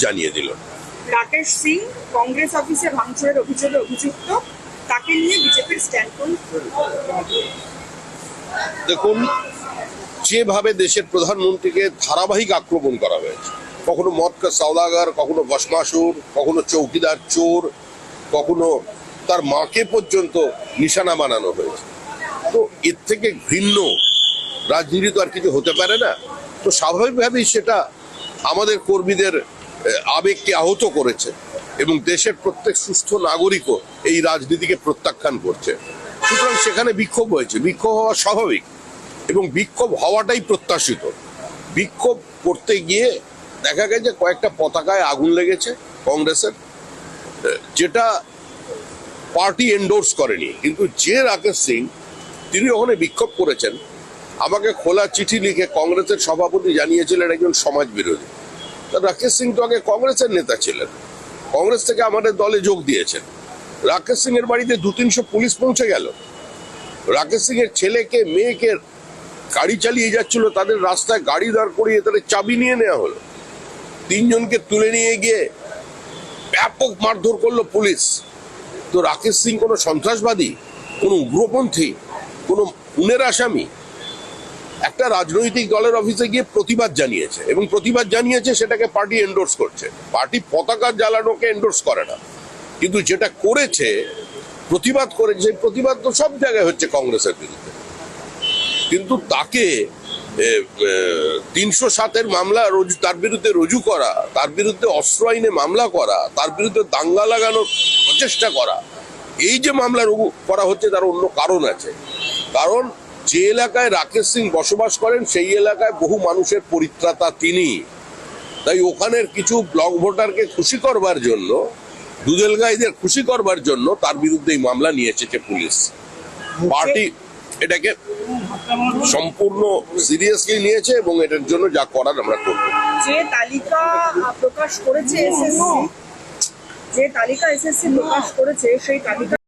জানিয়ে দিল। রাকেশ সিং কংগ্রেস অফিসে ভাঙচুরের অভিযোগে অভিযুক্ত, তাকে নিয়ে বিজেপির স্ট্যান্ড কোন? দেখুন, যেভাবে দেশের প্রধানমন্ত্রীকে ধারাবাহিক আক্রমণ করা হয়েছে, কখনো মদকা সওদাগর, কখনো বসমাসুর, কখনো চৌকিদার চোর, কখনো তার মাকে পর্যন্ত নিশানা বানানো হয়েছে, তো এর থেকে ঘৃণ্য রাজনীতি তো আর কিছু হতে পারে না। তো স্বাভাবিকভাবেই সেটা আমাদের কর্মীদের আবেগকে আহত করেছে এবং দেশের প্রত্যেক সুস্থ নাগরিকও এই রাজনীতিকে প্রত্যাখ্যান করছে। সুতরাং সেখানে বিক্ষোভ হয়েছে, বিক্ষোভ হওয়া স্বাভাবিক এবং বিক্ষোভ হওয়াটাই প্রত্যাশিত। বিক্ষোভ করতে গিয়ে দেখা গেছে কয়েকটা পতাকায় আগুন লেগেছে কংগ্রেসের, যেটা পার্টি এন্ডোর্স করেনি। কিন্তু যে রাকেশ সিং তিনি ওখানে বিক্ষোভ করেছেন, আমাকে খোলা চিঠি লিখে কংগ্রেসের সভাপতি জানিয়েছিলেন একজন সমাজ বিরোধী। রাকেশ সিং তো আগে কংগ্রেসের নেতা ছিলেন, কংগ্রেস থেকে আমাদের দলে যোগ দিয়েছেন। রাকেশ সিং এর বাড়িতে 200-300 পুলিশ পৌঁছে গেল। রাকেশ সিং এর ছেলেকে মেয়েকে গাড়ি চালিয়ে যাচ্ছিল, তাদের রাস্তায় গাড়ি দাঁড় করিয়ে তাদের চাবি নিয়ে নেওয়া হলো। 3 জনকে তুলে নিয়ে গিয়ে ব্যাপক মারধর করলো পুলিশ। তো রাকেশ সিং কোনো সন্ত্রাসবাদী, কোনো উগ্রপন্থী, কোনো খুনের আসামি? একটা রাজনৈতিক দলের অফিসে গিয়ে প্রতিবাদ জানিয়েছে এবং প্রতিবাদ জানিয়েছে সেটাকে পার্টি এন্ডোর্স করছে। পার্টি পতাকা জ্বালানোকে এন্ডোর্স করে না, কিন্তু যেটা করেছে, প্রতিবাদ করেছে, প্রতিবাদ তো সব জায়গায় হচ্ছে কংগ্রেসের বিরুদ্ধে। কিন্তু তাকে 307-এর মামলা তার বিরুদ্ধে রুজু করা, তার বিরুদ্ধে অস্ত্র আইনে মামলা করা, তার বিরুদ্ধে দাঙ্গা লাগানোর প্রচেষ্টা করা, এই যে মামলা করা হচ্ছে তার অন্য কারণ আছে। কারণ যে এলাকায় রাকেশ সিং বসবাস করেন সেই এলাকায় বহু মানুষের পরিত্রাতা তিনি। তাই ওখানের কিছু ব্লক ভোটারকে খুশি করবার জন্য, দুধেলগাইদের খুশি করবার জন্য তার বিরুদ্ধে এই মামলা নিয়ে এসেছে পুলিশ। পার্টি এটাকে সম্পূর্ণ সিরিয়াসলি নিয়েছে এবং এটার জন্য যা করার আমরা করব। যে তালিকা প্রকাশ করেছে এসএসসি, সেই তালিকা